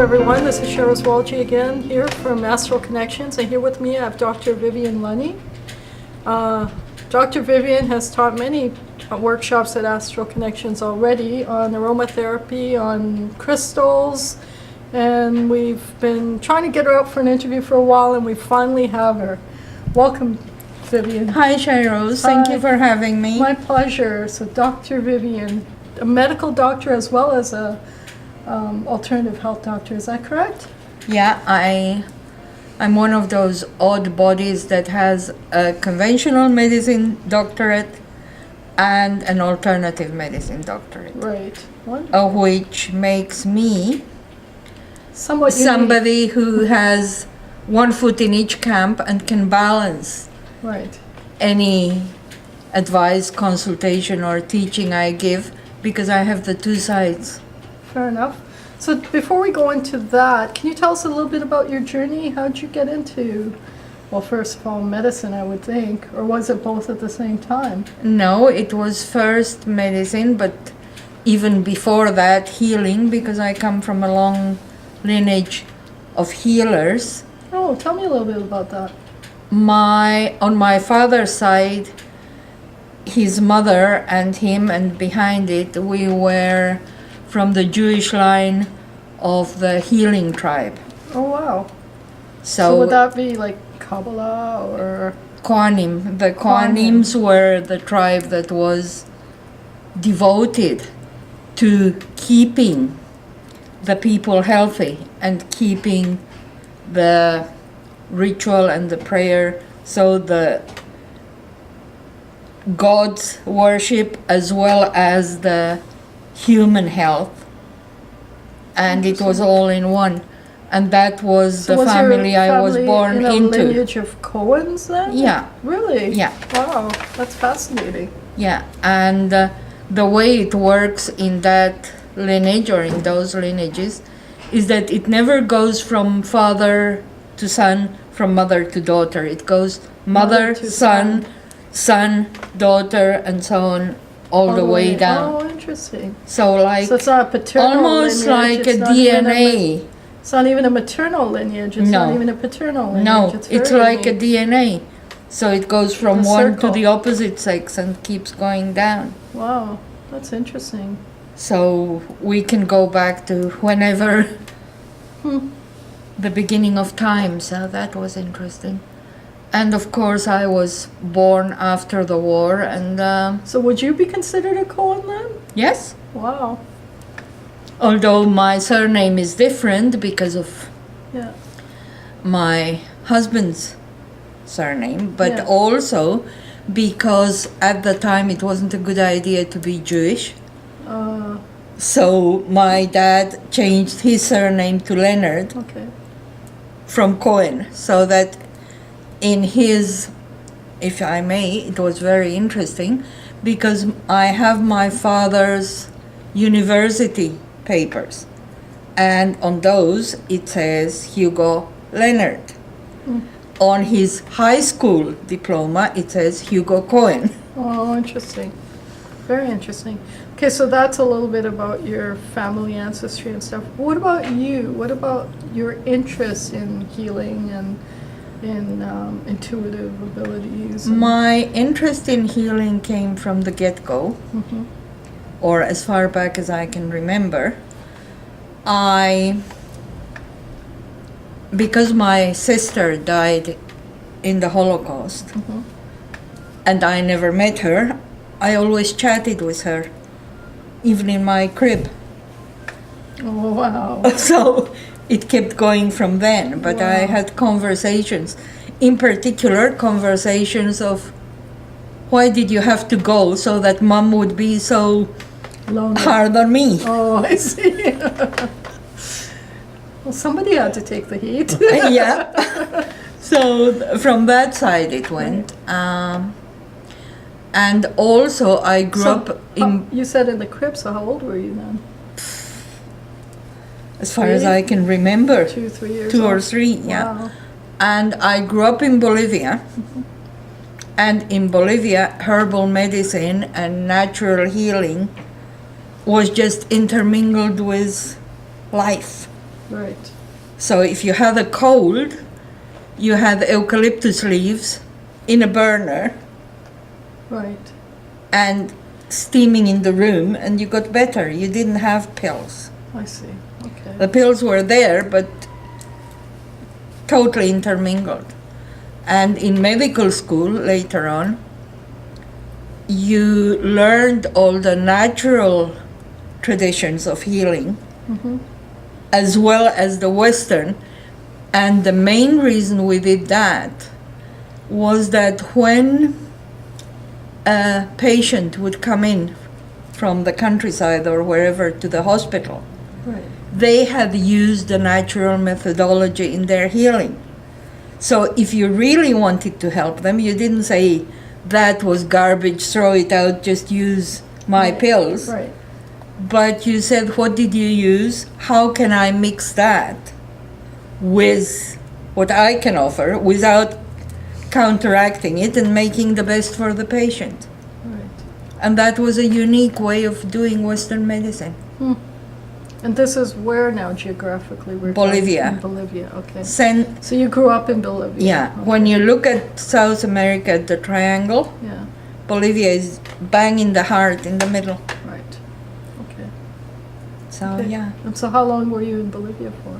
everyone. This is Cheryl Swalchi again here from Astral Connections, and here with me I have Dr. Vivian Lunny. Dr. Vivian has taught many workshops at Astral Connections already on aromatherapy, on crystals, and we've been trying to get her out for an interview for a while, and we finally have her. Welcome, Vivian. Hi, Cheryl. Thank you for having me. My pleasure. So Dr. Vivian, a medical doctor as well as a alternative health doctor, is that correct? Yeah, I'm one of those odd bodies that has a conventional medicine doctorate and an alternative medicine doctorate. Right. Which makes me Somewhat somebody who has one foot in each camp and can balance right. any advice, consultation, or teaching I give because I have the two sides. Fair enough. So before we go into that, can you tell us a little bit about your journey? How'd you get into, well, first of all, medicine, I would think, or was it both at the same time? No, it was first medicine, but even before that, healing, because I come from a long lineage of healers. Oh, tell me a little bit about that. On my father's side, his mother and him, and behind it, we were from the Jewish line of the healing tribe. Oh, wow. So would that be like Kabbalah or? Kohanim. The Kohanims were the tribe that was devoted to keeping the people healthy and keeping the ritual and the prayer, so the God's worship as well as the human health, and it was all in one, and that was the family I was born into. into. Lineage of Cohens then? Yeah. Really? Yeah. Wow, that's fascinating. Yeah, and the way it works in that lineage or in those lineages is that it never goes from father to son, from mother to daughter. It goes mother to son, son, daughter, and so on, all the way down. Oh, interesting. So it's not a paternal almost lineage. like a DNA. It's not even a maternal lineage. It's not even a paternal lineage. No, it's like neat. a DNA. So it goes from one to the opposite sex and keeps going down. Wow, that's interesting. So we can go back to whenever the beginning of time. So that was interesting. And of course, I was born after the war, and so would you be considered a Cohen then? Yes. Wow. Although my surname is different because of my husband's surname, but also because at the time it wasn't a good idea to be Jewish. So my dad changed his surname to Leonard from Cohen, so that in his, if I may, it was very interesting because I have my father's university papers, and on those it says Hugo Leonard. On his high school diploma it says Hugo Cohen. Oh, interesting. Very interesting. Okay, so that's a little bit about your family ancestry and stuff. What about you? What about your interest in healing and in intuitive abilities? My interest in healing came from the get-go, or as far back as I can remember. Because my sister died in the Holocaust, and I never met her, I always chatted with her, even in my crib. Oh, wow. So it kept going from then, but I had conversations, in particular conversations of why did you have to go so that mom would be so lonely, hard on me. Oh, I see. Well, somebody had to take the heat. Yeah. So from that side it went. And also I grew up in... You said in the crib, so how old were you then? As far as I can remember. 2, 3 years 2 old. or 3, yeah. Wow. And I grew up in Bolivia. And in Bolivia, herbal medicine and natural healing was just intermingled with life. Right. So if you had a cold, you had eucalyptus leaves in a burner Right. and steaming in the room, and you got better. You didn't have pills. I see. Okay. The pills were there, but totally intermingled. And in medical school later on, you learned all the natural traditions of healing, as well as the Western. And the main reason we did that was that when a patient would come in from the countryside or wherever to the hospital, Right. they had used the natural methodology in their healing. So if you really wanted to help them, you didn't say, that was garbage, throw it out, just use my Right. pills. Right. But you said, what did you use? How can I mix that with what I can offer without counteracting it and making the best for the patient? Right. And that was a unique way of doing Western medicine. And this is where now geographically? We're Bolivia. talking- In Bolivia, okay. Sen- So you grew up in Bolivia? yeah, Okay. when you look at South America, at the triangle, Yeah, Bolivia is bang in the heart, in the middle. right. Okay. So, Okay. yeah, And so how long were you in Bolivia for?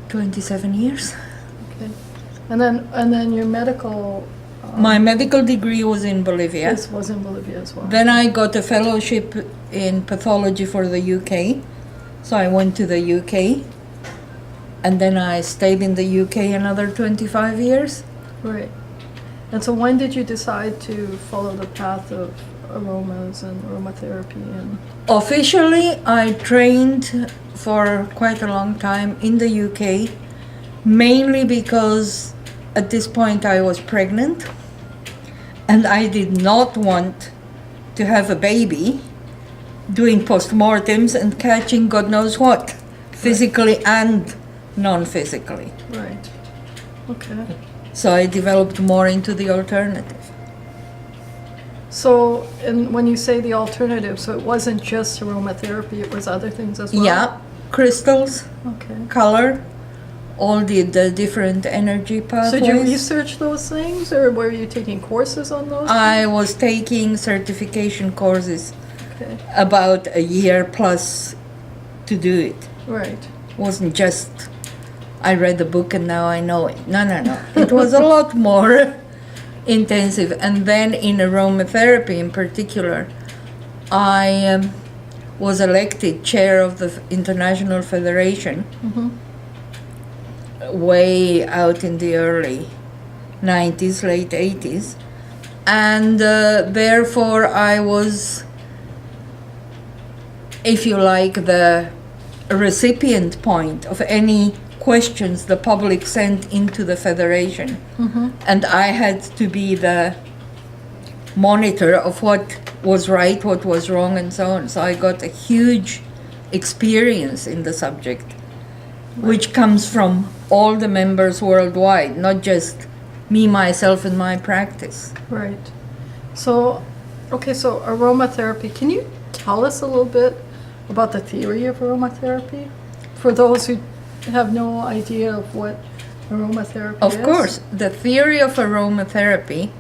27 years. Okay. And then your medical... My medical degree was in Bolivia. This was in Bolivia as well. Then I got a fellowship in pathology for the UK. So I went to the UK. And then I stayed in the UK another 25 years. Right. And so when did you decide to follow the path of aromas and aromatherapy? And Officially, I trained for quite a long time in the UK, mainly because at this point I was pregnant and I did not want to have a baby doing postmortems and catching God knows what, physically and non-physically. right. Okay. So I developed more into the alternative. So, and when you say the alternative, so it wasn't just aromatherapy, it was other things as well? Yeah, crystals, Okay. color, all the different energy So pathways. did you research those things, or were you taking courses on those? I was taking certification courses Okay, about a year plus to do it. right. Wasn't just I read the book and now I know it. No. It was a lot more intensive. And then in aromatherapy in particular, I was elected chair of the International Federation way out in the early 90s, late 80s. And therefore I was, if you like, the recipient point of any questions the public sent into the Federation. And I had to be the monitor of what was right, what was wrong, and so on. So I got a huge experience in the subject, which comes from all the members worldwide, not just me, myself, and my practice. Right. So, okay, so aromatherapy, can you tell us a little bit about the theory of aromatherapy? For those who have no idea of what aromatherapy is? Of course, the theory of aromatherapy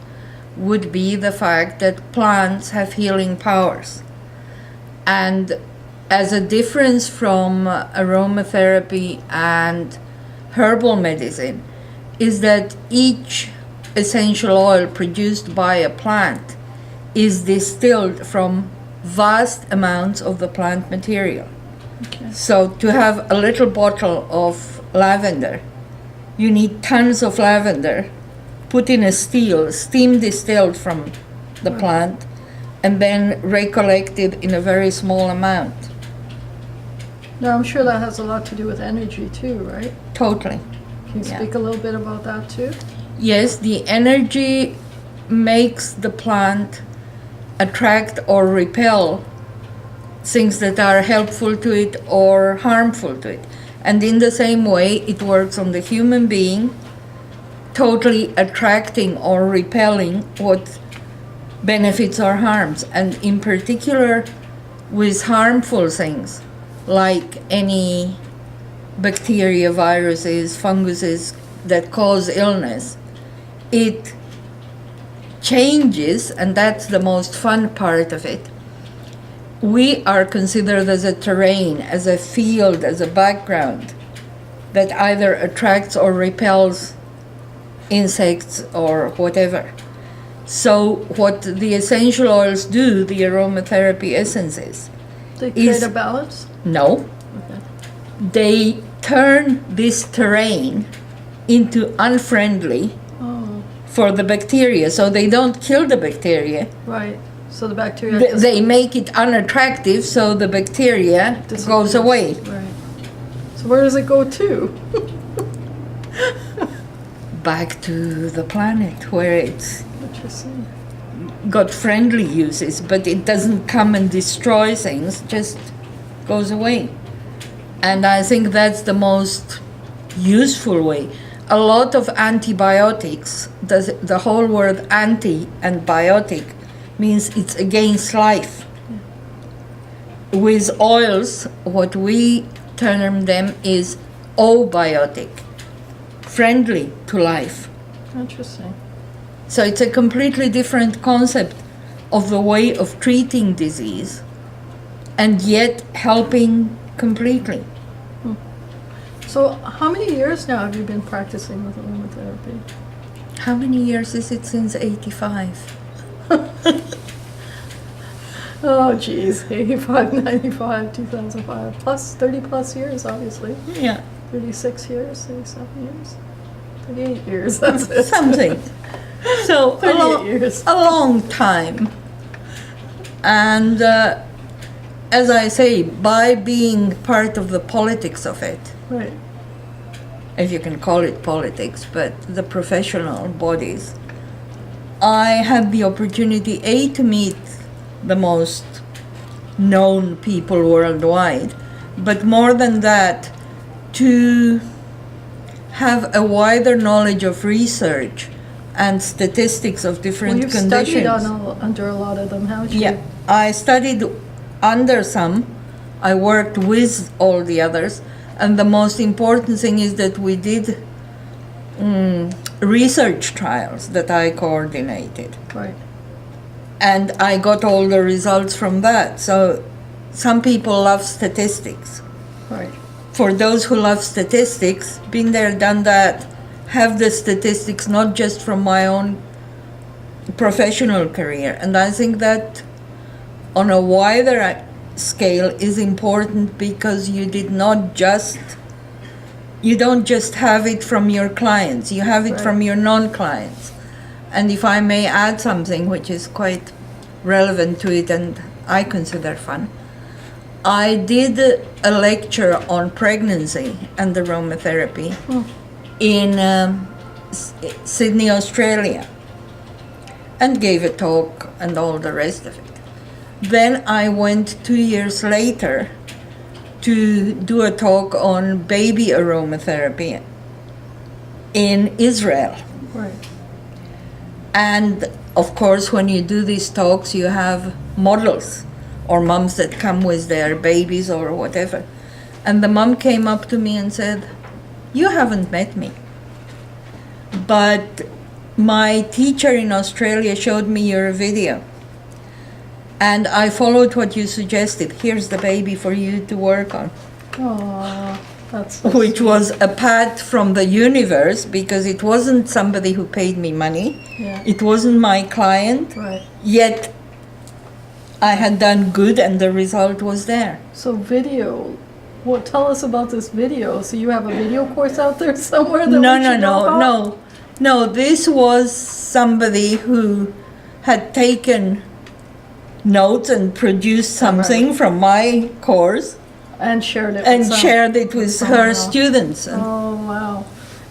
would be the fact that plants have healing powers. And as a difference from aromatherapy and herbal medicine, is that each essential oil produced by a plant is distilled from vast amounts of the plant material. Okay. So to have a little bottle of lavender, you need tons of lavender put in a steam distilled from the plant, and then recollected in a very small amount. Now, I'm sure that has a lot to do with energy too, right? Totally. Can you Yeah. speak a little bit about that too? Yes, the energy makes the plant attract or repel things that are helpful to it or harmful to it. And in the same way, it works on the human being, totally attracting or repelling what benefits or harms. And in particular, with harmful things, like any bacteria, viruses, funguses that cause illness, it changes, and that's the most fun part of it. We are considered as a terrain, as a field, as a background that either attracts or repels insects or whatever. So what the essential oils do, the aromatherapy essences, They create a balance? no, Okay. they turn this terrain into unfriendly Oh, for the bacteria. So they don't kill the bacteria. right. So the bacteria They make it unattractive, so the bacteria disappears. goes away. Right. So where does it go to? Back to the planet where it's Interesting. got friendly uses, but it doesn't come and destroy things, just goes away. And I think that's the most useful way. A lot of antibiotics, the whole word anti and biotic means it's against life. With oils, what we term them is obiotic, friendly to life. Interesting. So it's a completely different concept of the way of treating disease and yet helping completely. So how many years now have you been practicing with aromatherapy? How many years is it since 85? Oh, geez. 85, 95, 2005. Plus 30 plus years, obviously. Yeah, 36 years, 37 years. 38 years, that's it. something. So 38 years. a long time. And as I say, by being part of the politics of it, Right. if you can call it politics, but the professional bodies, I had the opportunity, to meet the most known people worldwide, but more than that, to have a wider knowledge of research and statistics of different Well, you've conditions. studied under a lot of them, haven't you? Yeah, I studied under some, I worked with all the others, and the most important thing is that we did research trials that I coordinated. Right. And I got all the results from that. So some people love statistics. Right. For those who love statistics, been there, done that, have the statistics not just from my own professional career. And I think that on a wider scale is important because you don't just have it from your clients, you have it Right. from your non-clients. And if I may add something which is quite relevant to it and I consider fun, I did a lecture on pregnancy and aromatherapy in Sydney, Australia, and gave a talk and all the rest of it. Then I went 2 years later to do a talk on baby aromatherapy in Israel. Right. And of course, when you do these talks, you have models or moms that come with their babies or whatever. And the mom came up to me and said, "You haven't met me, but my teacher in Australia showed me your video. And I followed what you suggested. Here's the baby for you to work on." Oh, that's so Which sweet. was a pat from the universe because it wasn't somebody who paid me money. Yeah. It wasn't my client. Right. Yet I had done good and the result was there. So video. Well, tell us about this video. So you have a video course out there somewhere that No, we no, should know no, about? no. No, this was somebody who had taken notes and produced something from my course And shared it. and with some- shared it with someone her else. students. Oh, wow.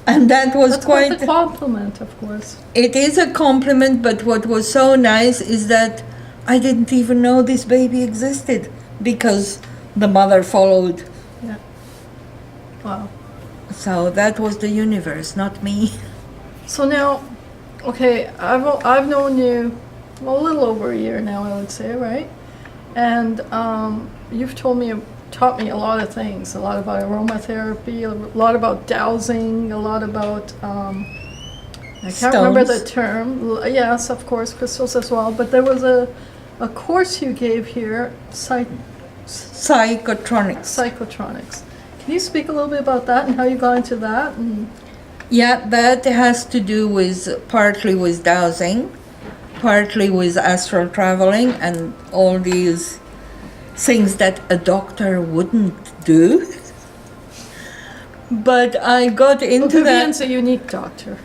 And that was That's quite quite... a compliment, of course. It is a compliment, but what was so nice is that I didn't even know this baby existed because the mother followed. Yeah. Wow. So that was the universe, not me. So now, okay, I've known you a little over a year now, I would say, right? And you've told me taught me a lot of things, a lot about aromatherapy, a lot about dowsing, a lot about, I can't remember the term. Yes, of course, crystals as well. But there was a course you gave here, Psychotronics. Psychotronics. Can you speak a little bit about that and how you got into that? And Yeah, that has to do with partly with dowsing, partly with astral traveling and all these things that a doctor wouldn't do. But I got into Vivian's that. a unique doctor.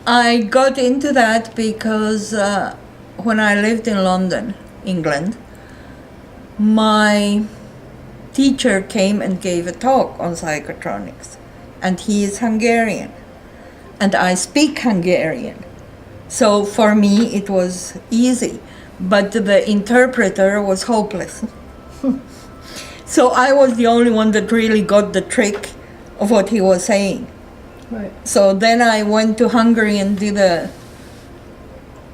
I got into that because when I lived in London, England, my teacher came and gave a talk on psychotronics, and he is Hungarian, and I speak Hungarian. So for me it was easy, but the interpreter was hopeless. So I was the only one that really got the trick of what he was saying. Right. So then I went to Hungary and did a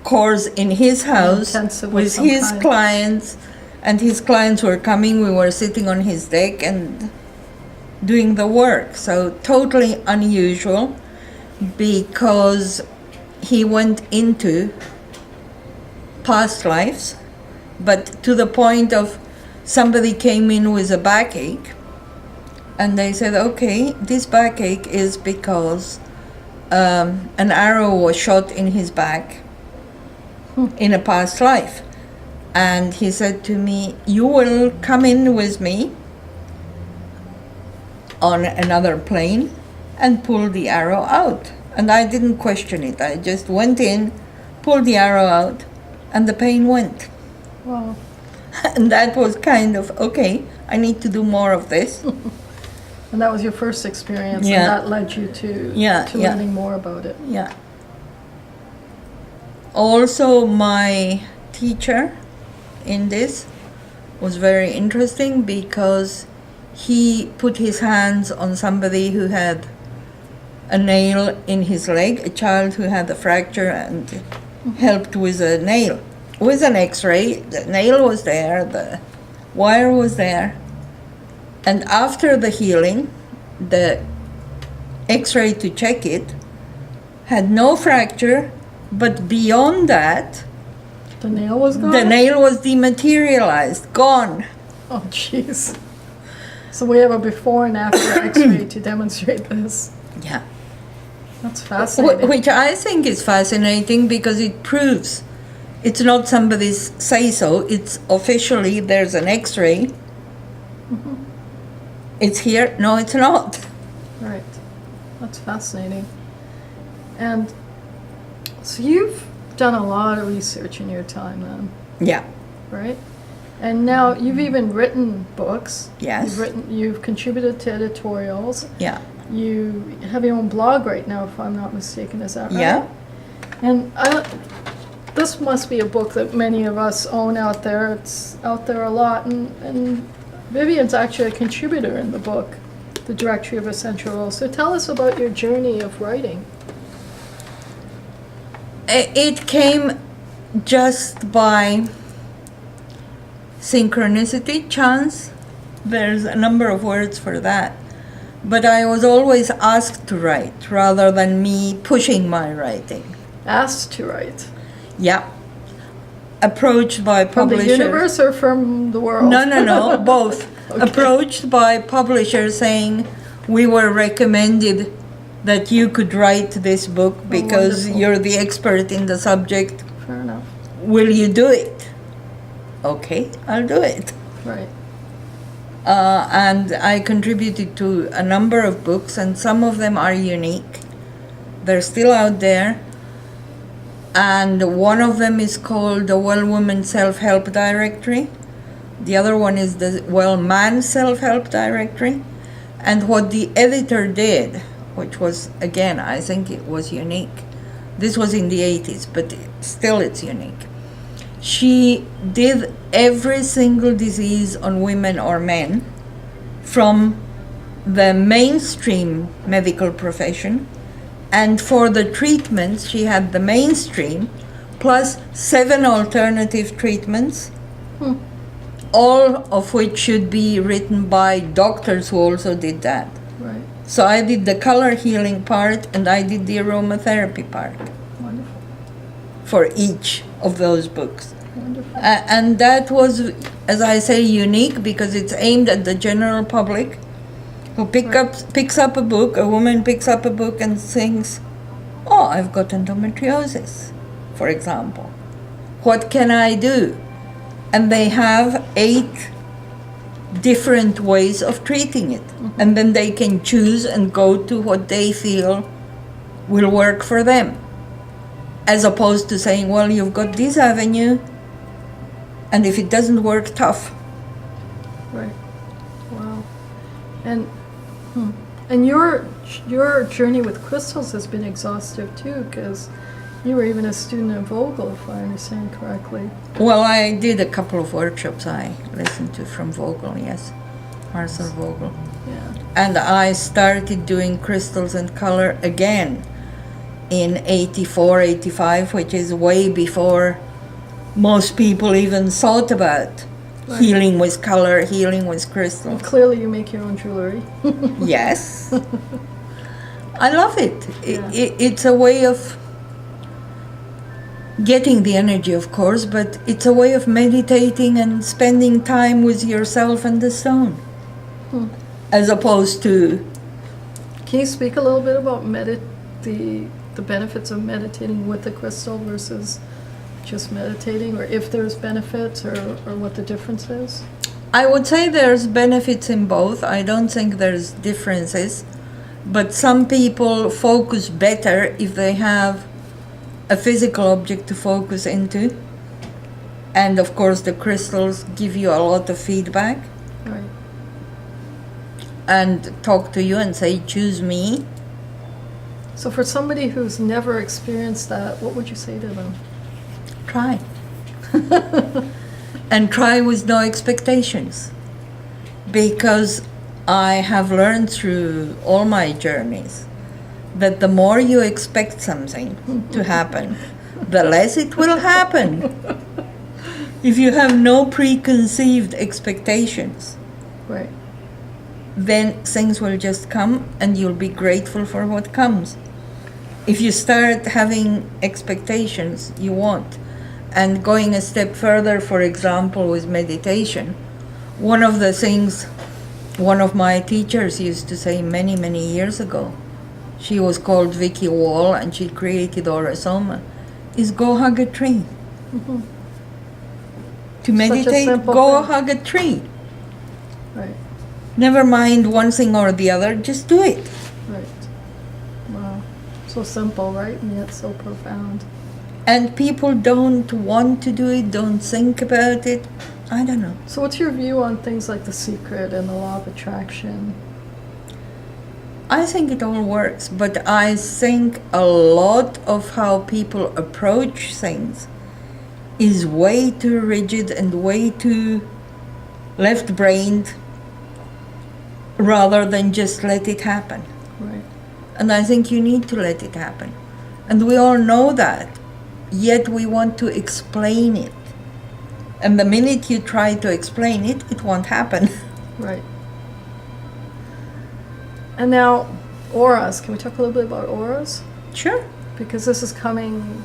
course in his house Intensive of with some his kind. clients, and his clients were coming. We were sitting on his deck and doing the work. So totally unusual, because he went into past lives, but to the point of somebody came in with a backache, and they said, okay, this backache is because an arrow was shot in his back in a past life. And he said to me, you will come in with me on another plane and pull the arrow out. And I didn't question it. I just went in, pulled the arrow out, and the pain went. Wow. And that was kind of, okay, I need to do more of this. And that was your first experience, Yeah. and that led you to learning more about it. Yeah. Also, my teacher in this was very interesting because he put his hands on somebody who had a nail in his leg, a child who had a fracture, and helped with a nail. With an x-ray, the nail was there, the wire was there. And after the healing, the x-ray to check it had no fracture, but beyond that, The nail was gone? the nail was dematerialized, gone. Oh, jeez. So we have a before and after x-ray to demonstrate this. Yeah. That's fascinating. Which I think is fascinating because it proves it's not somebody's say-so, it's officially there's an x-ray. It's here, no it's not. Right. That's fascinating. And so you've done a lot of research in your time then, Yeah. right? And now you've even written books. Yes. You've contributed to editorials. Yeah. You have your own blog right now, if I'm not mistaken, is that right? Yeah. And this must be a book that many of us own out there. It's out there a lot. And Vivian's actually a contributor in the book, The Directory of Essential Oils. So tell us about your journey of writing. It came just by synchronicity, chance. There's a number of words for that. But I was always asked to write rather than me pushing my writing. Asked to write. Yeah. Approached by From the publishers. universe or from the world? No, both. Okay. Approached by publishers saying, we were recommended that you could write this book because wonderful. you're the expert in the subject. Fair enough. Will you do it? Okay, I'll do it. Right. And I contributed to a number of books, and some of them are unique. They're still out there. And one of them is called the Well Woman Self-Help Directory. The other one is the Well Man Self-Help Directory. And what the editor did, which was, again, I think it was unique. This was in the 80s, but still it's unique. She did every single disease on women or men from the mainstream medical profession, and for the treatments she had the mainstream plus 7 alternative treatments, all of which should be written by doctors who also did that. Right. So I did the color healing part and I did the aromatherapy part. Wonderful. For each of those books. Wonderful. And that was, as I say, unique because it's aimed at the general public who picks up a book, a woman picks up a book and thinks, oh, I've got endometriosis, for example. What can I do? And they have 8 different ways of treating it. Mm-hmm. And then they can choose and go to what they feel will work for them. As opposed to saying, well, you've got this avenue, and if it doesn't work, tough. Right. Wow. And your journey with crystals has been exhaustive too, because you were even a student at Vogel, if I understand correctly. Well, I did a couple of workshops I listened to from Vogel, yes. Marcel Vogel. Yeah. And I started doing crystals and color again in 84, 85, which is way before most people even thought about healing with color, healing with crystals. And clearly you make your own jewelry. Yes. I love it. Yeah. It's a way of getting the energy, of course, but it's a way of meditating and spending time with yourself and the stone. As opposed to... Can you speak a little bit about the benefits of meditating with the crystal versus just meditating, or if there's benefits, or what the difference is? I would say there's benefits in both. I don't think there's differences, but some people focus better if they have a physical object to focus into, and of course the crystals give you a lot of feedback. Right. And talk to you and say, choose me. So for somebody who's never experienced that, what would you say to them? Try. And try with no expectations. Because I have learned through all my journeys that the more you expect something to happen, the less it will happen. If you have no preconceived expectations, Right. then things will just come and you'll be grateful for what comes. If you start having expectations, you won't. And going a step further, for example, with meditation, one of the things one of my teachers used to say many, many years ago, she was called Vicky Wall and she created Orasoma, is go hug a tree. Mm-hmm. To meditate, simple go thing. hug a tree. Right. Never mind one thing or the other, just do it. Right. Wow. So simple, right? And yet so profound. And people don't want to do it, don't think about it. I don't know. So what's your view on things like The Secret and the Law of Attraction? I think it all works, but I think a lot of how people approach things is way too rigid and way too left-brained rather than just let it happen. Right. And I think you need to let it happen. And we all know that, yet we want to explain it. And the minute you try to explain it, it won't happen. Right. And now, auras. Can we talk a little bit about auras? Sure. Because this is coming,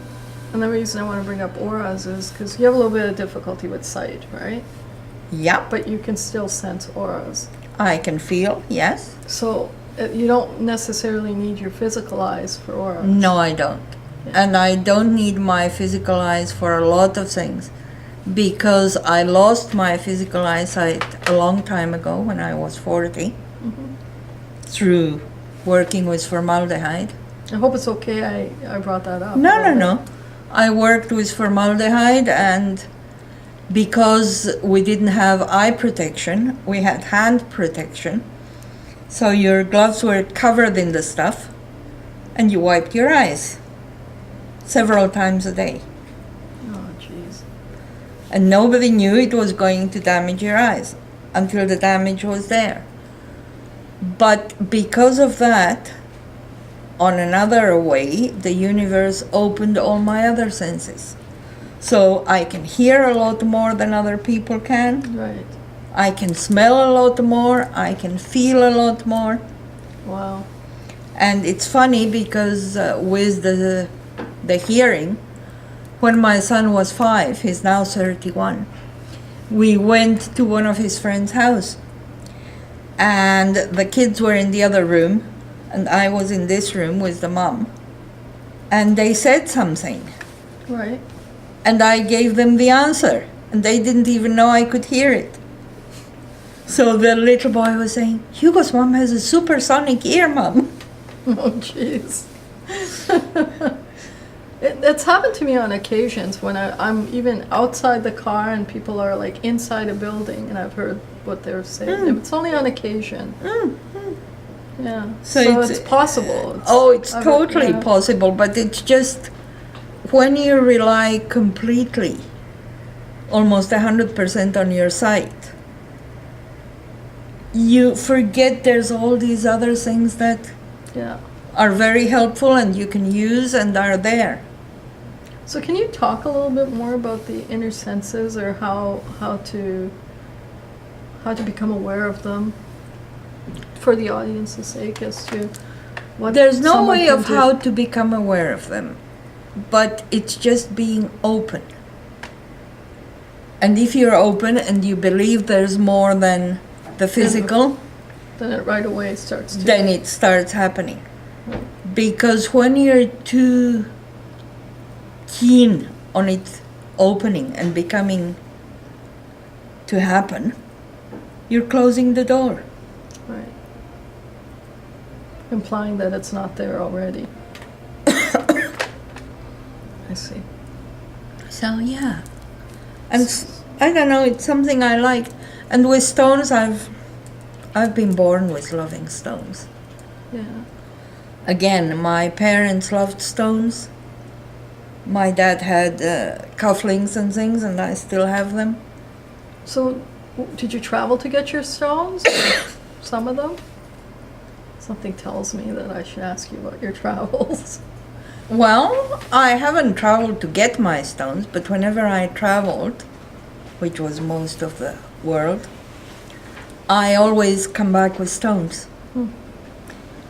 and the reason I want to bring up auras is because you have a little bit of difficulty with sight, right? Yep. But you can still sense auras. I can feel, yes. So you don't necessarily need your physical eyes for auras. No, I don't. Yeah. And I don't need my physical eyes for a lot of things because I lost my physical eyesight a long time ago when I was 40 through working with formaldehyde. I hope it's okay I brought that up. No. I worked with formaldehyde, and because we didn't have eye protection, we had hand protection. So your gloves were covered in the stuff and you wiped your eyes several times a day. Oh, jeez. And nobody knew it was going to damage your eyes until the damage was there. But because of that, on another way, the universe opened all my other senses. So I can hear a lot more than other people can. Right. I can smell a lot more. I can feel a lot more. Wow. And it's funny because with the hearing, when my son was 5, he's now 31, we went to one of his friend's house. And the kids were in the other room, and I was in this room with the mom. And they said something. Right. And I gave them the answer, and they didn't even know I could hear it. So the little boy was saying, Hugo's mom has a supersonic ear, Mom. Oh, jeez. It's happened to me on occasions when I'm even outside the car and people are like inside a building and I've heard what they're saying. It's only on occasion. Yeah. So it's possible. It's totally possible, but it's just when you rely completely, almost 100% on your sight, you forget there's all these other things that are very helpful and you can use and are there. So can you talk a little bit more about the inner senses, or how to become aware of them for the audience's sake, as to what there's no someone way can of do? how to become aware of them, but it's just being open. And if you're open and you believe there's more than the physical, then it right away starts to... then it starts happening. Because when you're too keen on it opening and becoming to happen, you're closing the door. Right. Implying that it's not there already. I see. So yeah. And I don't know, it's something I like. And with stones, I've been born with loving stones. Yeah. Again, my parents loved stones. My dad had cufflinks and things, and I still have them. So, did you travel to get your stones? Some of them? Something tells me that I should ask you about your travels. Well, I haven't traveled to get my stones, but whenever I traveled, which was most of the world, I always come back with stones.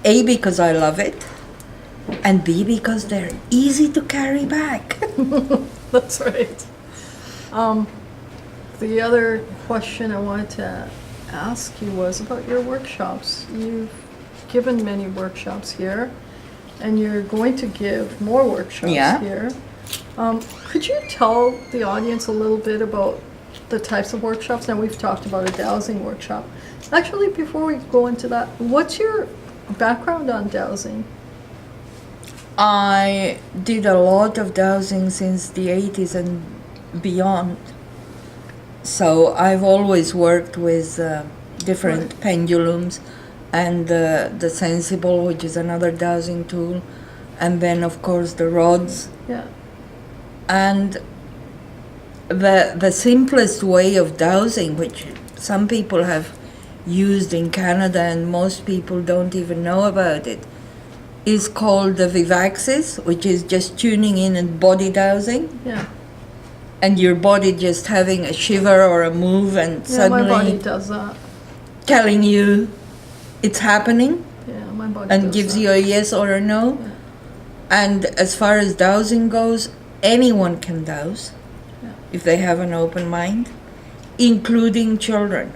A, because I love it, and B, because they're easy to carry back. That's right. The other question I wanted to ask you was about your workshops. You've given many workshops here, and you're going to give more workshops here. Could you tell the audience a little bit about the types of workshops? Now, we've talked about a dowsing workshop. Actually, before we go into that, what's your background on dowsing? I did a lot of dowsing since the 80s and beyond. So I've always worked with different pendulums, and the sensible, which is another dowsing tool, and then of course the rods. Yeah. And the simplest way of dowsing, which some people have used in Canada and most people don't even know about it, is called the Vivaxis, which is just tuning in and body dowsing. Yeah. And your body just having a shiver or a move and suddenly my body does that. telling you it's happening. Yeah, my body and does gives that. you a yes or a no. Yeah. And as far as dowsing goes, anyone can dowse if they have an open mind, including children.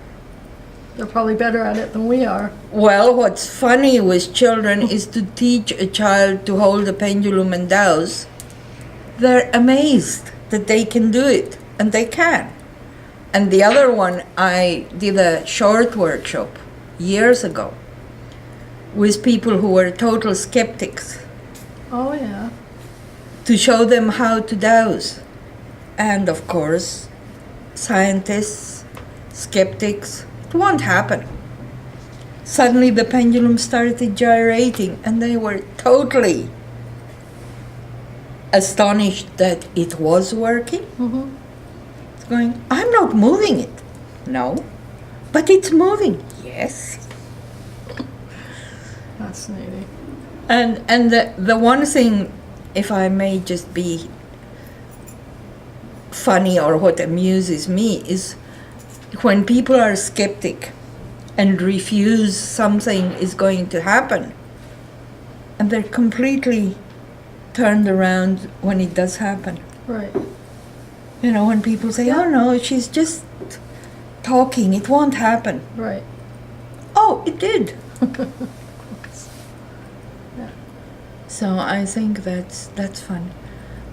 They're probably better at it than we are. Well, what's funny with children is to teach a child to hold a pendulum and dowse. They're amazed that they can do it, and they can. And the other one, I did a short workshop years ago with people who were total skeptics. Oh, yeah. To show them how to dowse. And of course, scientists, skeptics, it won't happen. Suddenly the pendulum started gyrating and they were totally astonished that it was working. Mm-hmm. It's going, I'm not moving it. No. But it's moving. Yes. Fascinating. And the one thing, if I may just be funny or what amuses me is when people are skeptic and refuse something is going to happen, and they're completely turned around when it does happen. Right. You know, when people say, oh no, she's just talking, it won't happen. Right. Oh, it did. Yeah. So I think that's fun.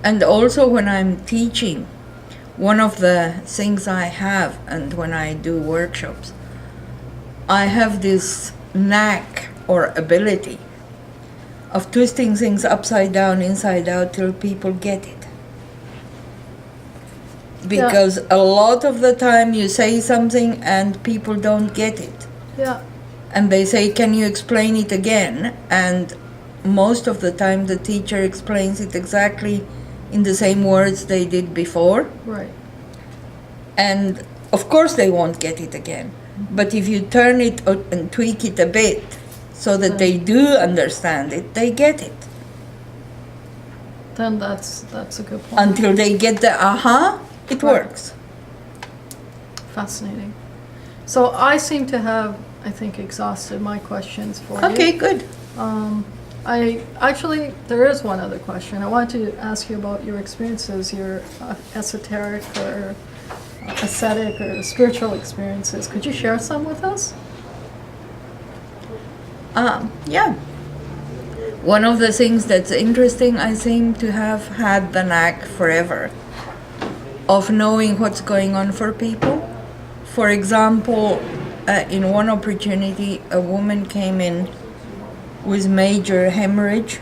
And also when I'm teaching, one of the things I have, and when I do workshops, I have this knack or ability of twisting things upside down, inside out, till people get it. Because a lot of the time you say something and people don't get it. Yeah. And they say, can you explain it again? And most of the time the teacher explains it exactly in the same words they did before. Right. And of course they won't get it again. But if you turn it and tweak it a bit so that they do understand it, they get it. Then that's a good point. Until they get the aha, it works. Fascinating. So I seem to have, I think, exhausted my questions for you. Okay, good. I actually, there is one other question. I wanted to ask you about your experiences, your esoteric or ascetic or spiritual experiences. Could you share some with us? Yeah. One of the things that's interesting, I seem to have had the knack forever of knowing what's going on for people. For example, in one opportunity, a woman came in with major hemorrhage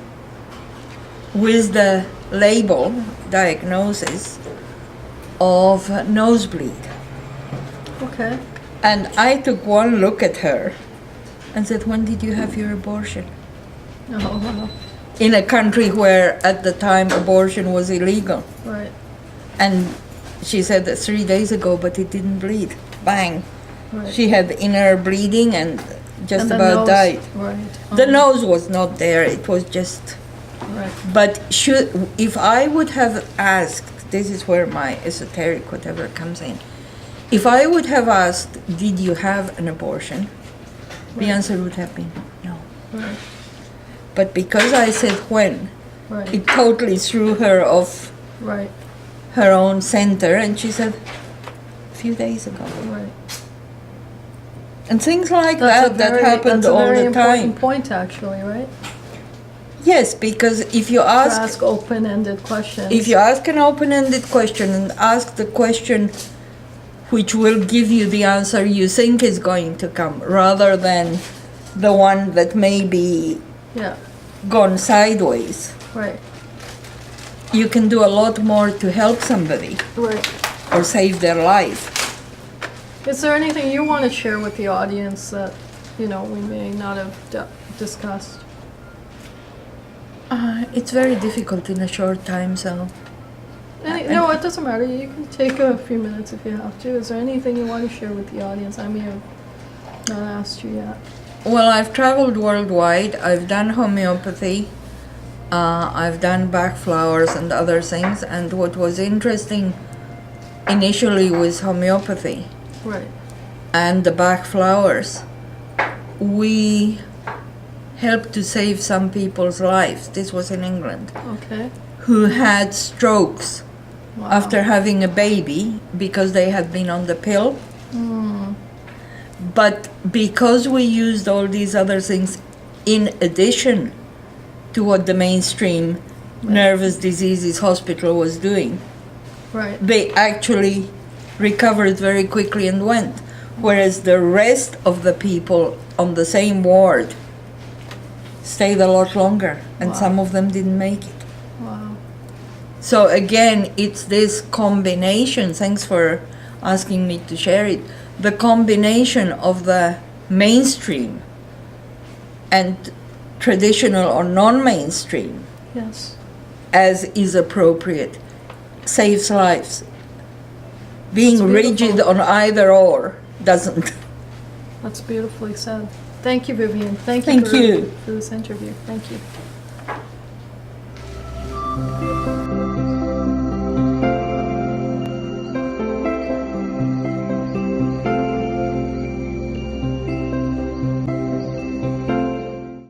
with the label, diagnosis, of nosebleed. Okay. And I took one look at her and said, when did you have your abortion? Oh, In a country where at the time abortion was illegal. right. And she said that 3 days ago, but it didn't bleed. Bang. Right. She had inner bleeding and just And the about nose, died. Right. The nose was not there, it was just... Right. But if I would have asked, this is where my esoteric whatever comes in, if I would have asked, did you have an abortion? The Right. answer would have been no. Right. But because I said when, Right. it totally threw her off Right. her own center, and she said, a few days ago. Right. And things like That's that happened all the That's a very time. important point, actually, right? Yes, because if you To ask, ask open-ended questions. if you ask an open-ended question and ask the question which will give you the answer you think is going to come, rather than the one that may be Yeah. gone sideways, Right. you can do a lot more to help somebody Right. or save their life. Is there anything you want to share with the audience that, we may not have discussed? It's very difficult in a short time, so... No, it doesn't matter. You can take a few minutes if you have to. Is there anything you want to share with the audience? I may have not asked you yet. Well, I've traveled worldwide. I've done homeopathy. I've done Bach flowers and other things. And what was interesting initially was homeopathy Right. and the Bach flowers. We helped to save some people's lives. This was in England, Okay. who had strokes Wow. after having a baby because they had been on the pill. Mm. But because we used all these other things in addition to what the mainstream nervous diseases hospital was doing, Right. they actually recovered very quickly and went. Whereas the rest of the people on the same ward stayed a lot longer, and Wow. some of them didn't make it. Wow. So again, it's this combination, thanks for asking me to share it, the combination of the mainstream and traditional or non-mainstream, Yes. as is appropriate, saves lives. Being That's beautiful. rigid on either or doesn't. That's beautifully said. Thank you, Vivian. Thank Thank you. for this interview. Thank you.